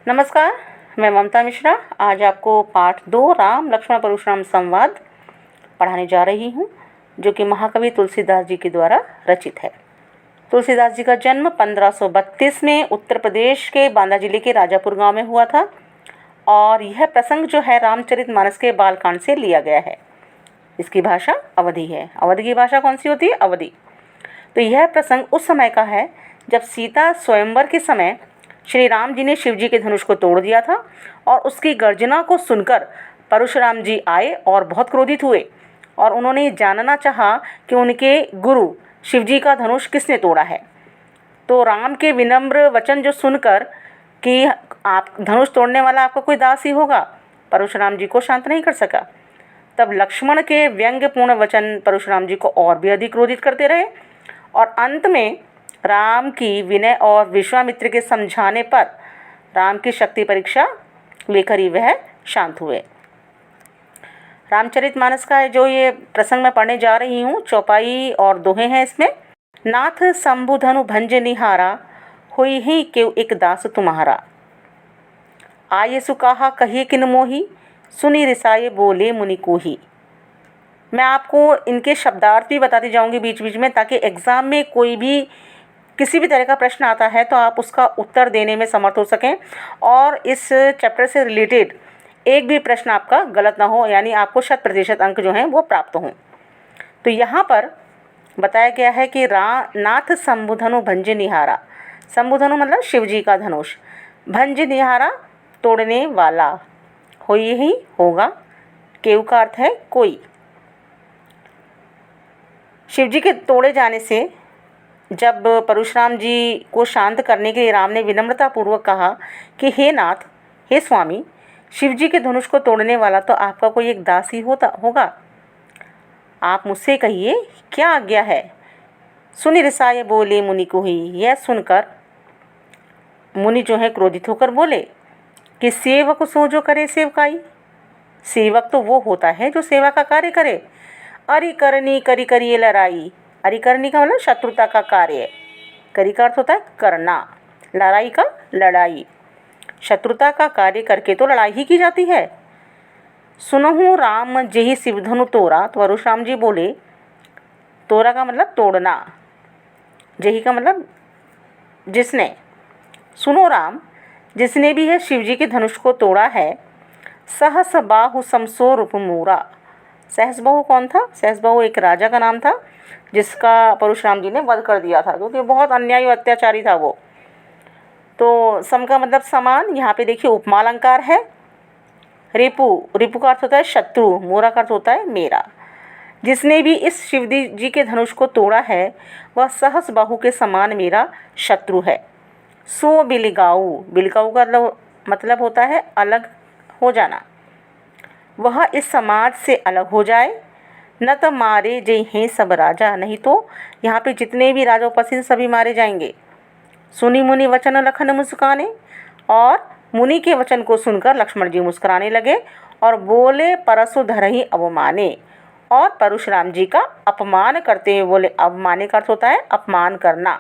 नमस्कार, मैं ममता मिश्रा आज आपको पाठ 2 राम लक्ष्मण परशुराम संवाद पढ़ाने जा रही हूँ, जो कि महाकवि तुलसीदास जी के द्वारा रचित है। तुलसीदास जी का जन्म 1532 में उत्तर प्रदेश के बांदा जिले के राजापुर गांव में हुआ था और यह प्रसंग जो है रामचरितमानस के बालकांड से लिया गया है। इसकी भाषा अवधी है। अवधी की भाषा कौन सी होती है? अवधी। तो यह प्रसंग उस समय का है जब सीता स्वयंवर के समय श्री राम जी ने शिव जी के धनुष को तोड़ दिया था और उसकी गर्जना को सुनकर परशुराम जी आए और बहुत क्रोधित हुए और उन्होंने ये जानना चाहा कि उनके गुरु शिव जी का धनुष किसने तोड़ा है। तो राम के विनम्र वचन जो सुनकर कि आप धनुष तोड़ने वाला आपका कोई दास ही होगा, परशुराम जी को शांत नहीं कर सका। तब लक्ष्मण के व्यंग्यपूर्ण वचन परशुराम जी को और भी अधिक क्रोधित करते रहे और अंत में राम की विनय और विश्वामित्र के समझाने पर राम की शक्ति परीक्षा लेकर ही वह शांत हुए। रामचरितमानस का जो ये प्रसंग मैं पढ़ने जा रही हूँ, चौपाई और दोहे हैं इसमें। नाथ शंभु धनु भंज निहारा, हुई ही क्यों एक दास तुम्हारा। आये सुकाहा कहिए किन मोही, सुनी रिसाए बोले मुनि कोही। मैं आपको इनके शब्दार्थ भी बताती जाऊंगी बीच बीच में, ताकि एग्ज़ाम में कोई भी किसी भी तरह का प्रश्न आता है तो आप उसका उत्तर देने में समर्थ हो सकें और इस चैप्टर से रिलेटेड एक भी प्रश्न आपका गलत ना हो, यानी आपको 100% अंक जो हैं वो प्राप्त हों। तो यहाँ पर बताया गया है कि नाथ शंभुधनु भंज निहारा। शंभुधनु मतलब शिव जी का धनुष। भंज निहारा तोड़ने वाला, हो ही होगा। केव का अर्थ है कोई। शिव जी के तोड़े जाने से जब परशुराम जी को शांत करने के लिए राम ने विनम्रतापूर्वक कहा कि हे नाथ, हे स्वामी, शिव जी के धनुष को तोड़ने वाला तो आपका कोई एक दास ही होगा। आप मुझसे कहिए क्या आज्ञा है। सुनि रिसाए बोले मुनि को ही। यह सुनकर मुनि जो है क्रोधित होकर बोले कि सेवक सो जो करे सेवकाई। सेवक तो वो होता है जो सेवा का कार्य करे। अरि करनी करी करिए लड़ाई। अरि करनी का मतलब शत्रुता का कार्य। करी का अर्थ होता है करना, लड़ाई का लड़ाई। शत्रुता का कार्य करके तो लड़ाई ही की जाती है। सुनहु राम जेहि शिवधनु तोरा। तो परशुराम जी बोले, तोरा का मतलब तोड़ना, जेहि का मतलब जिसने। सुनो राम, जिसने भी है शिव जी के धनुष को तोड़ा है। सहस बाहु समसो रूप मूरा। सहस बाहु कौन था? सहस बाहु एक राजा का नाम था जिसका परशुराम जी ने वध कर दिया था, क्योंकि बहुत अन्यायी और अत्याचारी था वो। तो सम का मतलब समान। यहाँ पे देखिए उपमा अलंकार है। रिपु, रिपु का अर्थ होता है शत्रु, मोरा का अर्थ होता है मेरा। जिसने भी इस शिव जी के धनुष को तोड़ा है वह सहस बाहु के समान मेरा शत्रु है। सो बिलगाऊ, बिलगाऊ का मतलब होता है अलग हो जाना। वह इस समाज से अलग हो जाए। न तो मारे जय हैं सब राजा। नहीं तो यहाँ पे जितने भी राजा उपस्थित सभी मारे जाएंगे। सुनी मुनि वचन लखन मुस्काने। और मुनि के वचन को सुनकर लक्ष्मण जी मुस्कुराने लगे और बोले परसु धरहि अवमाने। और परशुराम जी का अपमान करते हुए बोले। अवमाने का अर्थ होता है अपमान करना।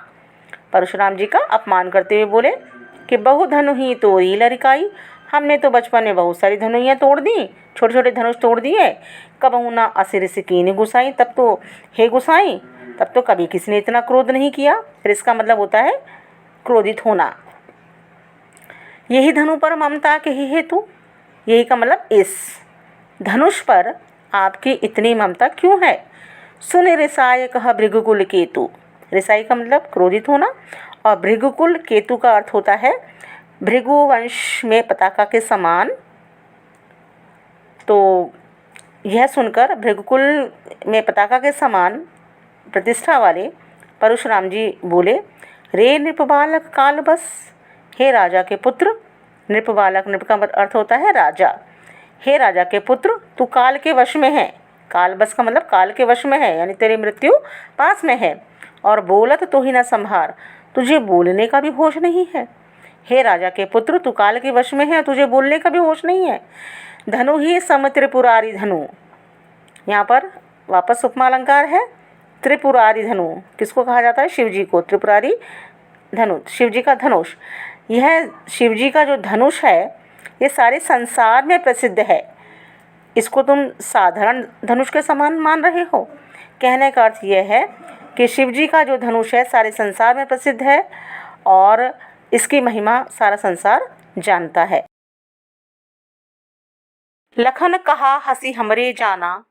परशुराम जी का अपमान करते हुए बोले कि बहु धनु ही तोरी लड़काई। हमने तो बचपन में बहुत सारी धनुइयाँ तोड़ दी, छोटे छोटे धनुष तोड़ दिए। कबहू ना असिर सिकीन गुसाई। तब तो हे गुसाई, तब तो कभी किसी ने इतना क्रोध नहीं किया। फिर इसका मतलब होता है क्रोधित होना। यही धनु पर ममता के ही हेतु। यही का मतलब इस धनुष पर आपकी इतनी ममता क्यों है। सुन रिसाय कह भृगुकुल केतु। रिसाई का मतलब क्रोधित होना और भृगुकुल केतु का अर्थ होता है भृगुवंश में पताका के समान। तो यह सुनकर भृगुकुल में पताका के समान प्रतिष्ठा वाले परशुराम जी बोले, रे नृपबालक काल बस। हे राजा के पुत्र। नृपबालक, नृप का अर्थ होता है राजा। हे राजा के पुत्र, तू काल के वश में है। काल बस का मतलब काल के वश में है, यानी तेरी मृत्यु पास में है। और बोलत तो ही न संभार, तुझे बोलने का भी होश नहीं है। हे राजा के पुत्र, तू काल के वश में है, तुझे बोलने का भी होश नहीं है। धनु ही सम त्रिपुरारी धनु। यहाँ पर वापस उपमा अलंकार है। त्रिपुरारी धनु किसको कहा जाता है? शिव जी को। त्रिपुरारी धनुष, शिव जी का धनुष। यह शिव जी का जो धनुष है ये सारे संसार में प्रसिद्ध है। इसको तुम साधारण धनुष के समान मान रहे हो। कहने का अर्थ यह है कि शिव जी का जो धनुष है सारे संसार में प्रसिद्ध है और इसकी महिमा सारा संसार जानता है। लखन कहा हंसी हमरे जाना,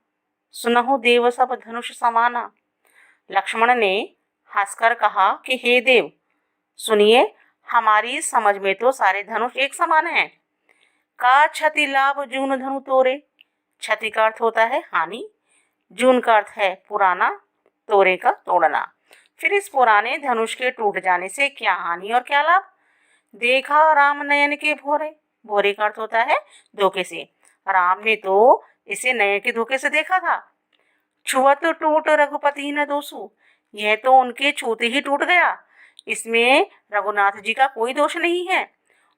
सुनहु देव सब धनुष समाना। लक्ष्मण ने हंसकर कहा कि हे देव, सुनिए, हमारी समझ में तो सारे धनुष एक समान हैं। का क्षति लाभ जून धनु तोरे। क्षति का अर्थ होता है हानि, जून का अर्थ है पुराना, तोरे का तोड़ना। फिर इस पुराने धनुष के टूट जाने से क्या हानि और क्या लाभ। देखा राम नयन के भोरे। भोरे का अर्थ होता है धोखे से। राम ने तो इसे नयन के धोखे से देखा था। छुअत टूट रघुपति न दोषु। यह तो उनके छूते ही टूट गया, इसमें रघुनाथ जी का कोई दोष नहीं है।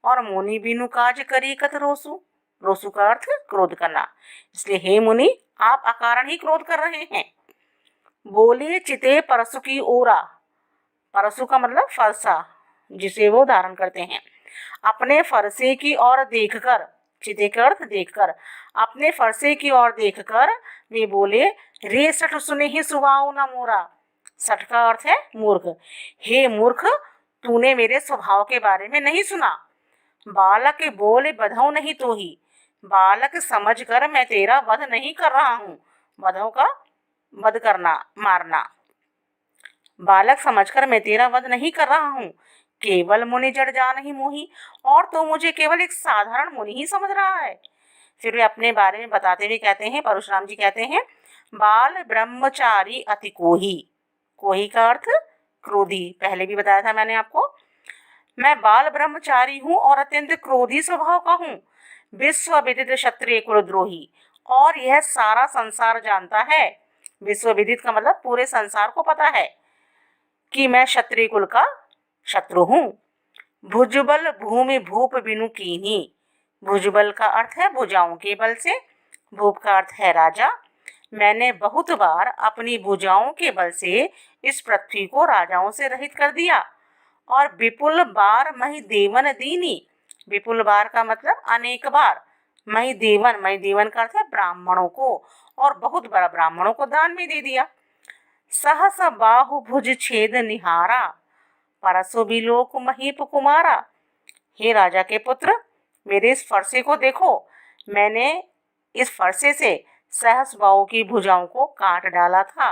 और मुनि बिनु काज करी कत रोसु। रोसु का अर्थ क्रोध करना, इसलिए हे मुनि, आप अकारण ही क्रोध कर रहे हैं। बोले चिते परसु की ओरा। परसु का मतलब फरसा, जिसे वो धारण करते हैं। अपने फरसे की ओर देखकर, चिते का अर्थ देखकर, अपने फरसे की ओर देखकर वे बोले, रे सठ सुने ही सुभाव न मोरा। सठ का अर्थ है मूर्ख। हे मूर्ख, तूने मेरे स्वभाव के बारे में नहीं सुना। बालक बोले बधौ नहीं तो ही। बालक समझकर मैं तेरा वध नहीं कर रहा हूँ। वधौ का वध करना, मारना। बालक समझकर मैं तेरा वध नहीं कर रहा हूँ, केवल मुनि जड़ जान ही मोही। और तो मुझे केवल एक साधारण मुनि ही समझ रहा है। फिर वे अपने बारे में बताते हुए कहते हैं, परशुराम जी कहते हैं, बाल ब्रह्मचारी अति कोही। कोही का अर्थ क्रोधी, पहले भी बताया था मैंने आपको। मैं बाल ब्रह्मचारी हूँ और अत्यंत क्रोधी स्वभाव का हूँ। विश्व विदित क्षत्रिय कुलद्रोही। और यह सारा संसार जानता है। विश्व विदित का मतलब पूरे संसार को पता है कि मैं क्षत्रिय कुल का शत्रु हूँ। भुजबल भूमि भूप बिनु कीन्ही। भुजबल का अर्थ है भुजाओं के बल से, भूप का अर्थ है राजा। मैंने बहुत बार अपनी भुजाओं के बल से इस पृथ्वी को राजाओं से रहित कर दिया। और विपुल बार मही देवन दीनी। विपुल बार का मतलब अनेक बार। मही देवन का अर्थ है ब्राह्मणों को, और बहुत बड़ा ब्राह्मणों को दान में दे दिया। सहस बाहु भुज छेद निहारा, परसो बिलोक महीप कुमारा। हे राजा के पुत्र, मेरे इस फरसे को देखो। मैंने इस फरसे से सहस बाहु की भुजाओं को काट डाला था।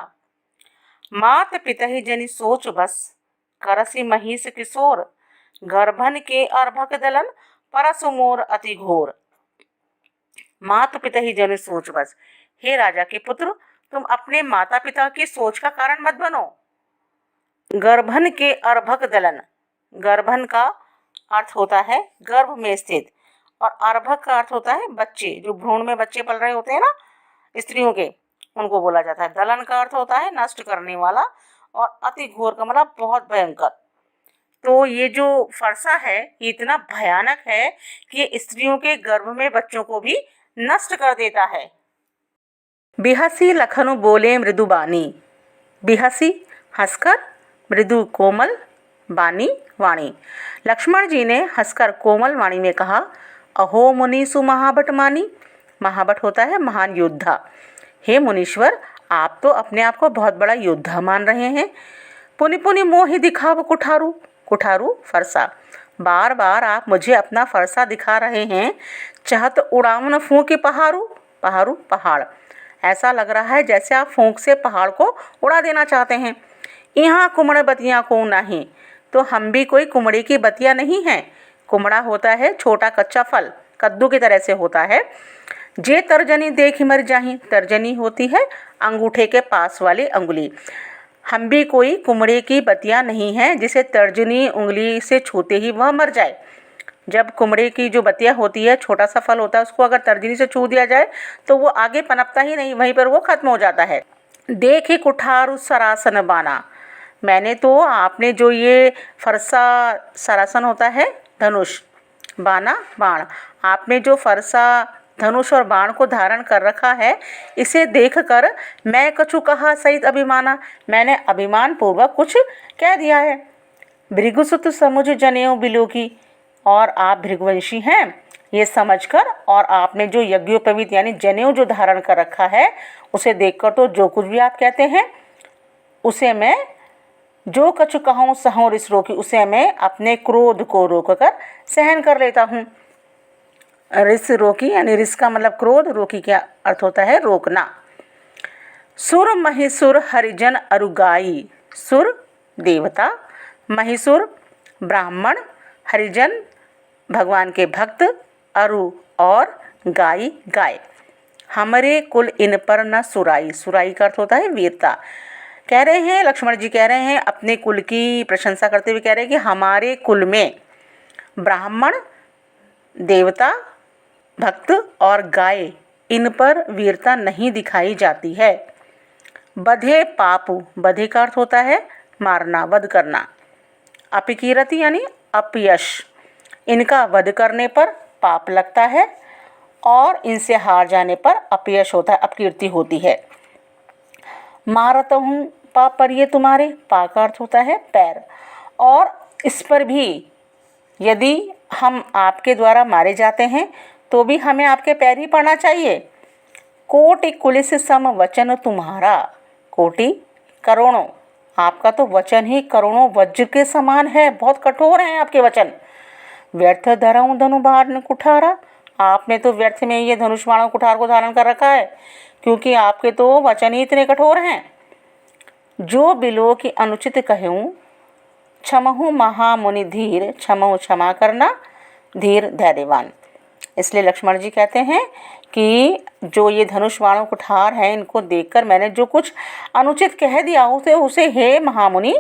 मात पिता जनि सोच बस, करसी महिष किशोर। गर्भन के अर्भक दलन, परसु मोर अति घोर। मात पिता ही जन सोच बस। हे राजा के पुत्र, तुम अपने माता पिता की सोच का कारण मत बनो। गर्भन के अर्भक दलन। गर्भन का अर्थ होता है गर्भ में स्थित, और अर्भक का अर्थ होता है बच्चे, जो भ्रूण में बच्चे पल रहे होते हैं ना स्त्रियों के, उनको बोला जाता है। दलन का अर्थ होता है नष्ट करने वाला, और अति घोर का मतलब बहुत भयंकर। तो ये जो फरसा है ये इतना भयानक है कि स्त्रियों के गर्भ में बच्चों को भी नष्ट कर देता है। बिहसी लखनु बोले मृदु बानी। बिहसी हंसकर, मृदु कोमल, बानी वाणी। लक्ष्मण जी ने हंसकर कोमल वाणी में कहा, अहो मुनीसु महाबट मानी। महाबट होता है महान योद्धा। हे मुनीश्वर, आप तो अपने आप को बहुत बड़ा योद्धा मान रहे हैं। पुनि पुनि मोहि दिखाव कुठारू। कुठारू फरसा। बार बार आप मुझे अपना फरसा दिखा रहे हैं। चाहत उड़ावन फूंक पहाड़ू। पहाड़ू पहाड़। ऐसा लग रहा है जैसे आप फूंक से पहाड़ को उड़ा देना चाहते हैं। यहाँ कुमड़ बतिया को नहीं, तो हम भी कोई कुमड़े की बतिया नहीं हैं। कुमड़ा होता है छोटा कच्चा फल, कद्दू की तरह से होता है। जे तर्जनी देख मर जाही। तर्जनी होती है अंगूठे के पास वाली अंगुली। हम भी कोई कुमड़े की बतिया नहीं हैं जिसे तर्जनी उंगली से छूते ही वह मर जाए। जब कुमड़े की जो बतिया होती है, छोटा सा फल होता है, उसको अगर तर्जनी से छू दिया जाए तो वो आगे पनपता ही नहीं, वहीं पर वो खत्म हो जाता है। देखे कुठार सरासन बाना। मैंने तो आपने जो ये फरसा सरासन होता है धनुष, बाना बाण, आपने जो फरसा धनुष और बाण को धारण कर रखा है, इसे देखकर मैं कछु कहा सहित अभिमाना। मैंने अभिमान पूर्वक कुछ कह दिया है। भृगुसुत समुझ जनेऊ बिलोकी। और आप भृगुवंशी हैं ये समझकर, और आपने जो यज्ञोपवीत यानी जनेऊ जो धारण कर रखा है उसे देखकर तो जो कुछ भी आप कहते हैं उसे मैं जो कछु कहूँ सहूँ रिस रोकी, उसे मैं अपने क्रोध को रोककर सहन कर लेता हूँ। रिस रोकी यानी रिस का मतलब क्रोध, रोकी क्या अर्थ होता है रोकना। सुर महिसुर हरिजन अरुगाई, सुर देवता, महिसुर ब्राह्मण, हरिजन भगवान के भक्त, अरु और गाय गाय। हमारे कुल इन पर न सुराई, सुराई का अर्थ होता है वीरता। कह रहे हैं लक्ष्मण जी कह रहे हैं अपने कुल की प्रशंसा करते हुए कह रहे हैं कि हमारे कुल में ब्राह्मण, देवता, भक्त और गाय इन पर वीरता नहीं दिखाई जाती है। बधे पापु, बधे का अर्थ होता है मारना, वध करना। अपिकीरति यानी अपयश, इनका वध करने पर पाप लगता है और इनसे हार जाने पर अपयश होता है, अपकीर्ति होती है। मारत हूँ पाप पर ये तुम्हारे, पा का अर्थ होता है पैर, और इस पर भी यदि हम आपके द्वारा मारे जाते हैं तो भी हमें आपके पैर ही पड़ना चाहिए। कोटि कुलिस सम वचन तुम्हारा, कोटि करोड़ों, आपका तो वचन ही करोड़ों वज्र के समान है, बहुत कठोर हैं आपके वचन। व्यर्थ धरऊँ धनु बाण कुठारा, आपने तो व्यर्थ में ये धनुष बाण कुठार को धारण कर रखा है, क्योंकि आपके तो वचन ही इतने कठोर हैं। जो बिलो की अनुचित कहूँ, क्षमहु महामुनि धीर, क्षमहु क्षमा करना, धीर धैर्यवान। इसलिए लक्ष्मण जी कहते हैं कि जो ये धनुष बाणों कुठार हैं इनको देखकर मैंने जो कुछ अनुचित कह दिया उसे हे महामुनि,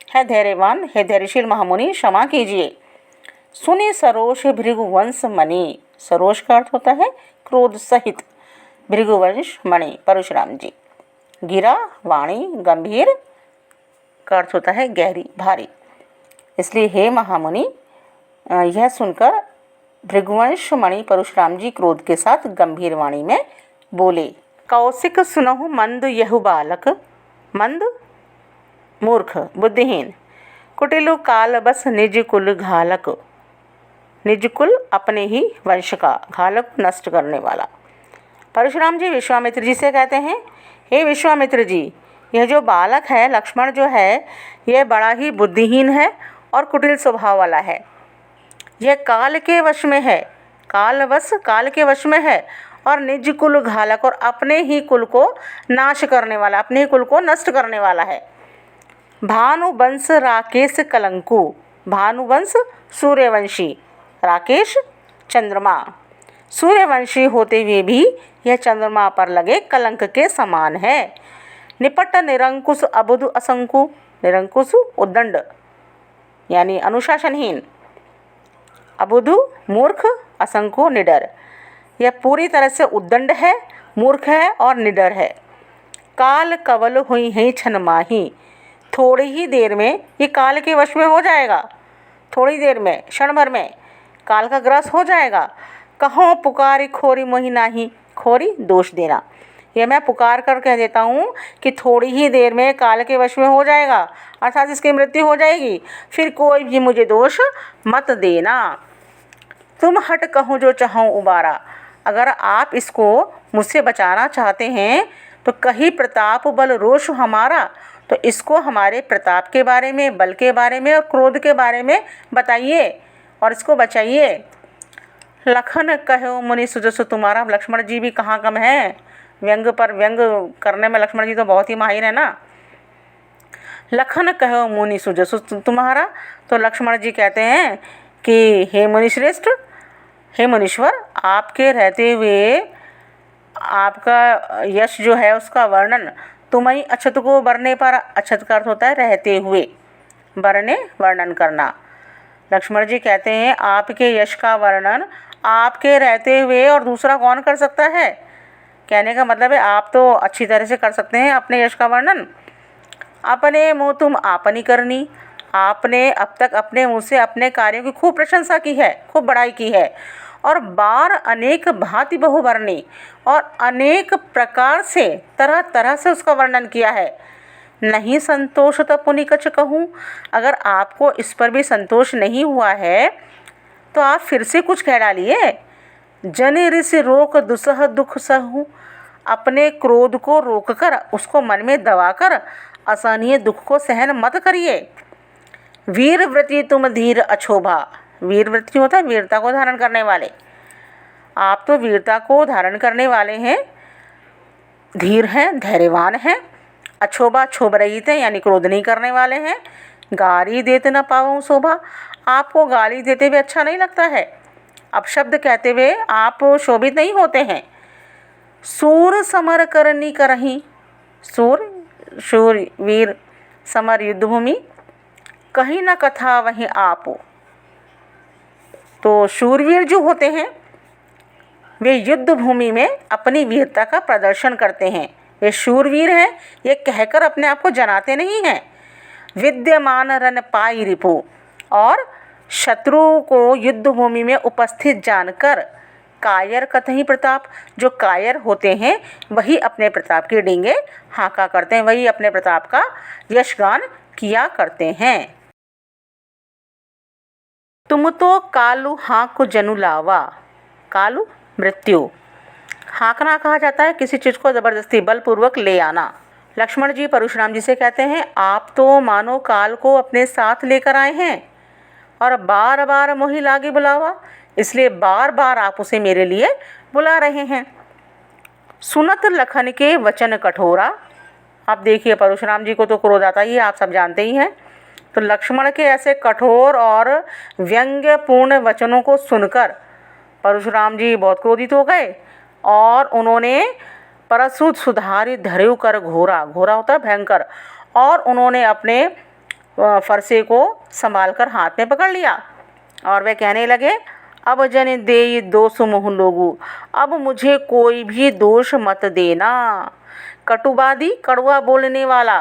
है धैर्यवान, हे धैर्यशील महामुनि क्षमा कीजिए। सुने सरोष भृगुवंश मणि, सरोष का अर्थ होता है क्रोध सहित, भृगुवंश मणि परशुराम जी। गिरा वाणी गंभीर का अर्थ होता है गहरी, भारी। इसलिए हे महामुनि, यह सुनकर भृगुवंश मणि परशुराम जी क्रोध के साथ गंभीर वाणी में बोले। कौशिक सुनहु मंद यहु बालक, मंद मूर्ख बुद्धिहीन, कुटिलु काल बस निज कुल घालक, निज कुल अपने ही वंश का, घालक नष्ट करने वाला। परशुराम जी विश्वामित्र जी से कहते हैं, हे विश्वामित्र जी, यह जो बालक है लक्ष्मण जो है यह बड़ा ही बुद्धिहीन है और कुटिल स्वभाव वाला है। यह काल के वश में है, कालवश काल के वश में है, और निज कुल घालक, और अपने ही कुल को नाश करने वाला, अपने ही कुल को नष्ट करने वाला है। भानुवंश राकेश कलंकु, भानुवंश सूर्यवंशी, राकेश चंद्रमा, सूर्यवंशी होते हुए भी यह चंद्रमा पर लगे कलंक के समान है। निपट निरंकुश अबुध असंकु, निरंकुश उद्दंड यानी अनुशासनहीन, अबुधु मूर्ख, असंको निडर। यह पूरी तरह से उद्दंड है, मूर्ख है और निडर है। काल कवल हुई है छन माही, थोड़ी ही देर में ये काल के वश में हो जाएगा, थोड़ी देर में क्षण भर में काल का ग्रास हो जाएगा। कहो पुकारी खोरी मोहि नाही, खोरी दोष देना, यह मैं पुकार कर कह देता हूँ कि थोड़ी ही देर में काल के वश में हो जाएगा, अर्थात इसकी मृत्यु हो जाएगी, फिर कोई भी मुझे दोष मत देना। तुम हट कहूँ जो चाहूँ उबारा, अगर आप इसको मुझसे बचाना चाहते हैं तो कहीं प्रताप बल रोष हमारा, तो इसको हमारे प्रताप के बारे में, बल के बारे में और क्रोध के बारे में बताइए और इसको बचाइए। लखन कहो मुनि सुजसु तुम्हारा, लक्ष्मण जी भी कहाँ कम है, व्यंग पर व्यंग करने में लक्ष्मण जी तो बहुत ही माहिर है ना। लखन कहो मुनि सुजसु तुम्हारा, तो लक्ष्मण जी कहते हैं कि हे मुनिश्रेष्ठ, हे मुनीश्वर, आपके रहते हुए आपका यश जो है उसका वर्णन तुम्हें अक्षत को बरने पर, अक्षत का अर्थ होता है रहते हुए, बरने वर्णन करना। लक्ष्मण जी कहते हैं आपके यश का वर्णन आपके रहते हुए और दूसरा कौन कर सकता है। कहने का मतलब है आप तो अच्छी तरह से कर सकते हैं अपने यश का वर्णन। अपने मुँह तुम आपनी करनी, आपने अब तक अपने मुँह से अपने कार्यों की खूब प्रशंसा की है, खूब बड़ाई की है, और बार अनेक भांति बहुवर्णी, और अनेक प्रकार से तरह तरह से उसका वर्णन किया है। नहीं संतोष तो पुनि कछ कहूँ, अगर आपको इस पर भी संतोष नहीं हुआ है तो आप फिर से कुछ कह डालिए। जनि ऋष रोक दुसह दुख सहूँ, अपने क्रोध को रोककर, उसको मन में दबाकर असहनीय दुख को सहन मत करिए। वीरव्रती तुम धीर अछोभा, वीरव्रती होता है वीरता को धारण करने वाले, आप तो वीरता को धारण करने वाले हैं, धीर हैं, धैर्यवान हैं। अछोभा क्षोभ रहित हैं, यानी क्रोध नहीं करने वाले हैं। गाली देते न पाऊँ शोभा, आपको गाली देते हुए अच्छा नहीं लगता है, अपशब्द कहते हुए आप शोभित नहीं होते हैं। सूर समर करनी करहीं, सूर शूर वीर, समर युद्धभूमि, कहीं न कथा वहीं आप। तो शूरवीर जो होते हैं वे युद्ध भूमि में अपनी वीरता का प्रदर्शन करते हैं, वे शूरवीर हैं, ये कहकर अपने आप को जनाते नहीं हैं। विद्यमान रन पाई रिपु, और शत्रु को युद्ध भूमि में उपस्थित जानकर कायर कतहि प्रताप, जो कायर होते हैं वही अपने प्रताप की डींगे हाँका करते हैं, वही अपने प्रताप का यशगान किया करते हैं। तुम तो कालू हाँक जनु लावा, कालू मृत्यु, हाँकना कहा जाता है किसी चीज़ को ज़बरदस्ती बलपूर्वक ले आना। लक्ष्मण जी परशुराम जी से कहते हैं, आप तो मानो काल को अपने साथ लेकर आए हैं और बार बार मोहि लागे बुलावा, इसलिए बार बार आप उसे मेरे लिए बुला रहे हैं। सुनत लखन के वचन कठोरा, आप देखिए परशुराम जी को तो क्रोध आता ही है, आप सब जानते ही हैं। तो लक्ष्मण के ऐसे कठोर और व्यंग्यपूर्ण वचनों को सुनकर परशुराम जी बहुत क्रोधित हो गए और उन्होंने परशुत सुधारित धर्यु कर घोरा, घोरा होता है भयंकर, और उन्होंने अपने फरसे को संभाल कर हाथ में पकड़ लिया और वे कहने लगे, अब जन दे दोष मुँह लोगू, अब मुझे कोई भी दोष मत देना। कटुवादी कड़वा बोलने वाला,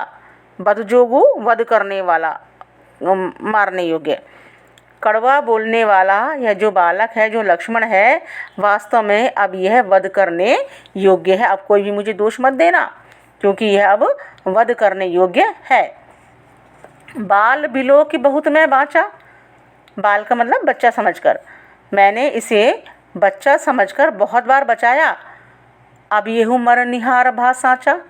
बदजोगू वध करने वाला, मारने योग्य। कड़वा बोलने वाला यह जो बालक है, जो लक्ष्मण है, वास्तव में अब यह वध करने योग्य है। अब कोई भी मुझे दोष मत देना, क्योंकि यह अब वध करने योग्य है। बाल बिलो की बहुत मैं बाँचा, बाल का मतलब बच्चा समझकर, मैंने इसे बच्चा समझकर बहुत बार बचाया। अब ये हूँ मरनिहार भा साँचा,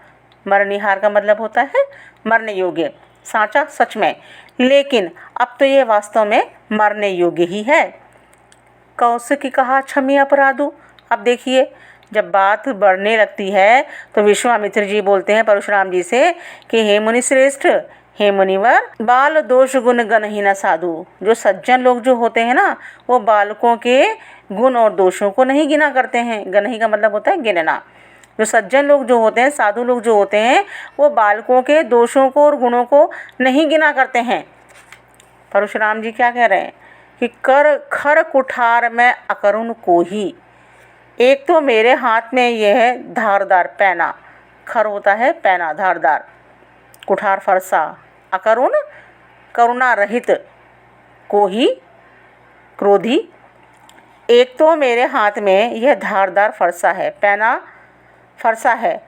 मरनिहार का मतलब होता है मरने योग्य, साँचा सच में, लेकिन अब तो ये वास्तव में मरने योग्य ही है। कौशिक कहा क्षमी अपराधु, अब देखिए जब बात बढ़ने लगती है तो विश्वामित्र जी बोलते हैं परशुराम जी से कि हे मुनि श्रेष्ठ, हे मुनिवर, बाल दोष गुण गण ही न साधु, जो सज्जन लोग जो होते हैं ना, वो बालकों के गुण और दोषों को नहीं गिना करते हैं। गणही का मतलब होता है गिनना। जो सज्जन लोग जो होते हैं, साधु लोग जो होते हैं, वो बालकों के दोषों को और गुणों को नहीं गिना करते हैं। परशुराम जी क्या कह रहे हैं कि कर खर कुठार में अकरुण को ही, एक तो मेरे हाथ में यह है धारदार पैना, खर होता है पैना धारदार, कुठार फरसा, अकरुण करुणा रहित, को ही क्रोधी। एक तो मेरे हाथ में यह धारदार फरसा है, पैना फरसा है,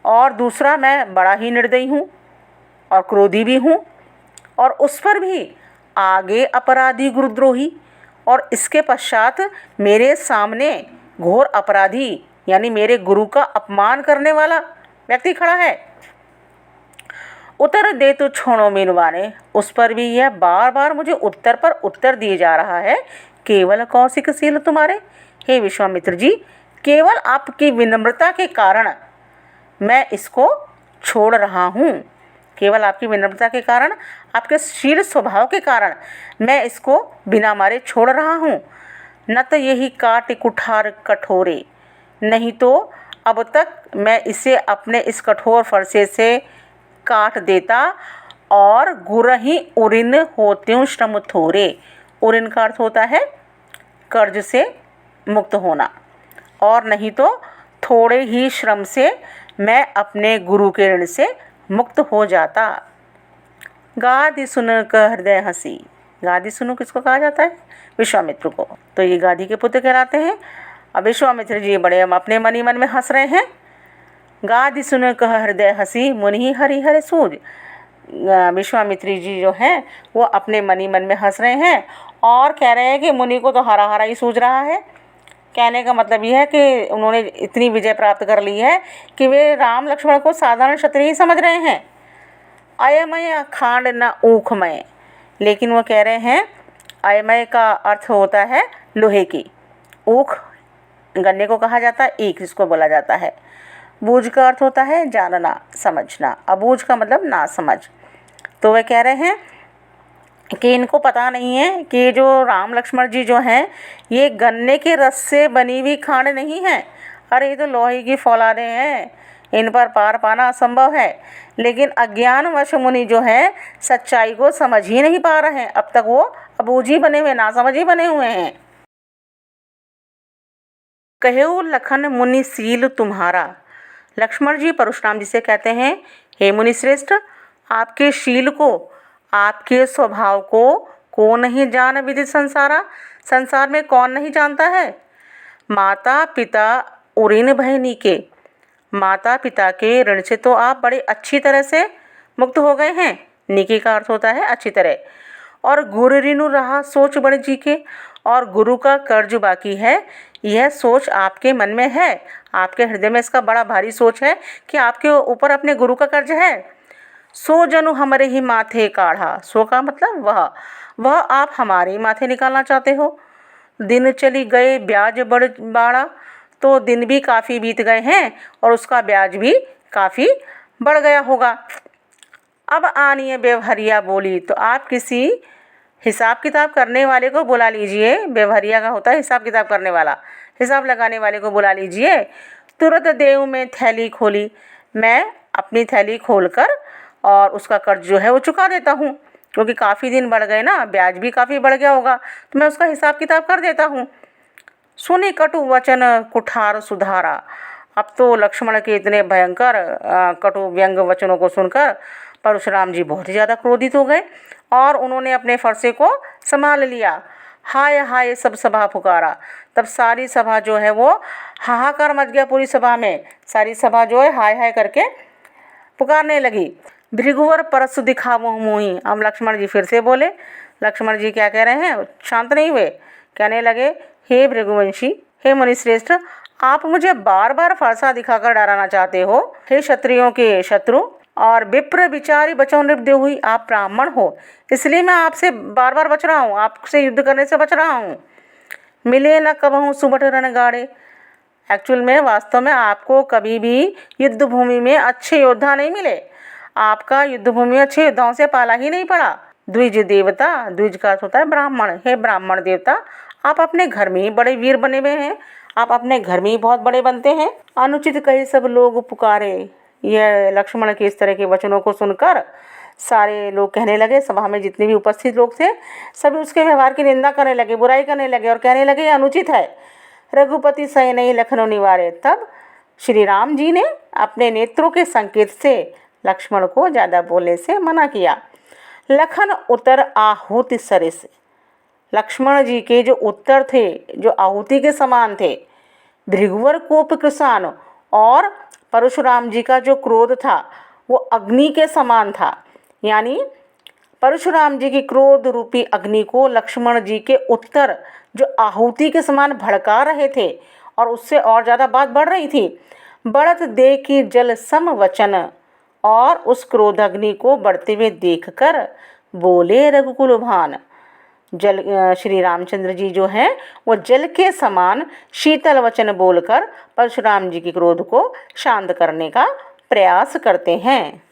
और दूसरा मैं बड़ा ही निर्दयी हूँ और क्रोधी भी हूँ, और उस पर भी आगे अपराधी गुरुद्रोही, और इसके पश्चात मेरे सामने घोर अपराधी यानी मेरे गुरु का अपमान करने वाला व्यक्ति खड़ा है। उत्तर दे तो छोड़ो मीनवाने, उस पर भी यह बार बार मुझे उत्तर पर उत्तर दिए जा रहा है। केवल कौशिकशील तुम्हारे, हे विश्वामित्र जी, केवल आपकी विनम्रता के कारण मैं इसको छोड़ रहा हूँ, केवल आपकी विनम्रता के कारण, आपके शील स्वभाव के कारण मैं इसको बिना मारे छोड़ रहा हूँ। न तो यही काट कुठार कठोरे, नहीं तो अब तक मैं इसे अपने इस कठोर फरसे से काट देता, और गुरहि उरिन होत्यों श्रम थोरे, उरिन का अर्थ होता है कर्ज से मुक्त होना, और नहीं तो थोड़े ही श्रम से मैं अपने गुरु के ऋण से मुक्त हो जाता। गादि सुन कर हृदय हंसी, गादि सुनो किसको कहा जाता है? विश्वामित्र को। तो ये गादि के पुत्र कहलाते हैं। अब विश्वामित्र जी बड़े अपने मन ही मन में हंस रहे हैं। गादि सुन कह हृदय हंसी, मुनि हरिहर सूझ। विश्वामित्री जी जो हैं वो अपने मन ही मन में हंस रहे हैं और कह रहे हैं कि मुनि को तो हरा हरा ही सूझ रहा है। कहने का मतलब यह है कि उन्होंने इतनी विजय प्राप्त कर ली है कि वे राम लक्ष्मण को साधारण क्षत्रिय ही समझ रहे हैं। अयमय खांड न ऊखमय, लेकिन वो कह रहे हैं अयमय का अर्थ होता है लोहे की, ऊख गन्ने को कहा जाता है, ईख जिसको बोला जाता है। बूझ का अर्थ होता है जानना समझना, अबूझ का मतलब ना समझ। तो वे कह रहे हैं कि इनको पता नहीं है कि जो राम लक्ष्मण जी जो हैं ये गन्ने के रस से बनी हुई खांड नहीं है। अरे ये तो लोहे की फौलादें हैं, इन पर पार पाना असंभव है। लेकिन अज्ञानवश मुनि जो है सच्चाई को समझ ही नहीं पा रहे हैं। अब तक वो अबूझ ही बने हुए, नासमझ ही बने हुए हैं। कहेऊ लखन मुनि सील तुम्हारा। लक्ष्मण जी परशुराम जी से कहते हैं, हे मुनि श्रेष्ठ, आपके शील को, आपके स्वभाव को नहीं जान विदित संसारा। संसार में कौन नहीं जानता है। माता पिता उऋण भय नीके, माता पिता के ऋण से तो आप बड़े अच्छी तरह से मुक्त हो गए हैं। नीके का अर्थ होता है अच्छी तरह। और गुरु ऋणु रहा सोच बड़े जी के, और गुरु का कर्ज बाकी है, यह सोच आपके मन में है। आपके हृदय में इसका बड़ा भारी सोच है कि आपके ऊपर अपने गुरु का कर्ज है। सो जनु हमारे ही माथे काढ़ा, सो का मतलब वह आप हमारे ही माथे निकालना चाहते हो। दिन चली गए ब्याज बढ़ बाड़ा, तो दिन भी काफ़ी बीत गए हैं और उसका ब्याज भी काफ़ी बढ़ गया होगा। अब आनिए व्यवहारिया बोली, तो आप किसी हिसाब किताब करने वाले को बुला लीजिए। व्यवहारिया का होता है हिसाब किताब करने वाला, हिसाब लगाने वाले को बुला लीजिए। तुरंत देव में थैली खोली, मैं अपनी थैली खोलकर और उसका कर्ज जो है वो चुका देता हूँ, क्योंकि काफ़ी दिन बढ़ गए ना, ब्याज भी काफ़ी बढ़ गया होगा, तो मैं उसका हिसाब किताब कर देता हूँ। सुनी कटु वचन कुठार सुधारा। अब तो लक्ष्मण के इतने भयंकर कटु व्यंग वचनों को सुनकर परशुराम जी बहुत ही ज़्यादा क्रोधित हो गए और उन्होंने अपने फरसे को संभाल लिया। हाय हाय सब सभा पुकारा। तब सारी सभा जो है वो हाहाकार मच गया। पूरी सभा में सारी सभा जो है हाय हाय करके पुकारने लगी। भृगुवर परस दिखावो मोही। अब लक्ष्मण जी फिर से बोले। लक्ष्मण जी क्या कह रहे हैं, शांत नहीं हुए। कहने लगे, हे भृगुवंशी, हे मुनिश्रेष्ठ, आप मुझे बार बार फरसा दिखाकर डराना चाहते हो। हे क्षत्रियों के शत्रु और विप्र विचारी बचो नृपदेव हुई, आप ब्राह्मण हो, इसलिए मैं आपसे बार बार बच रहा हूँ, आपसे युद्ध करने से बच रहा हूँ। मिले न कबहूँ सुबट रणगाड़े। एक्चुअल में वास्तव में आपको कभी भी युद्ध भूमि में अच्छे योद्धा नहीं मिले। आपका युद्ध भूमि में अच्छे योद्धाओं से पाला ही नहीं पड़ा। द्विज देवता, द्विज का अर्थ होता है ब्राह्मण। हे ब्राह्मण देवता, आप अपने घर में ही बड़े वीर बने हुए हैं, आप अपने घर में ही बहुत बड़े बनते हैं। अनुचित कहे सब लोग पुकारे। यह लक्ष्मण के इस तरह के वचनों को सुनकर सारे लोग कहने लगे, सभा में जितने भी उपस्थित लोग थे सभी उसके व्यवहार की निंदा करने लगे, बुराई करने लगे और कहने लगे यह अनुचित है। रघुपति सह नहीं लखनऊ निवारे। तब श्री राम जी ने अपने नेत्रों के संकेत से लक्ष्मण को ज़्यादा बोलने से मना किया। लखन उत्तर आहुति सरिस। लक्ष्मण जी के जो उत्तर थे जो आहुति के समान थे। भृगुवर कोप कृसान, और परशुराम जी का जो क्रोध था वो अग्नि के समान था। यानी परशुराम जी की क्रोध रूपी अग्नि को लक्ष्मण जी के उत्तर जो आहुति के समान भड़का रहे थे और उससे और ज़्यादा बात बढ़ रही थी। बढ़त देखी जल सम वचन, और उस क्रोधाग्नि को बढ़ते हुए देखकर बोले रघुकुल भान। जल श्री रामचंद्र जी जो हैं वो जल के समान शीतल वचन बोलकर परशुराम जी के क्रोध को शांत करने का प्रयास करते हैं।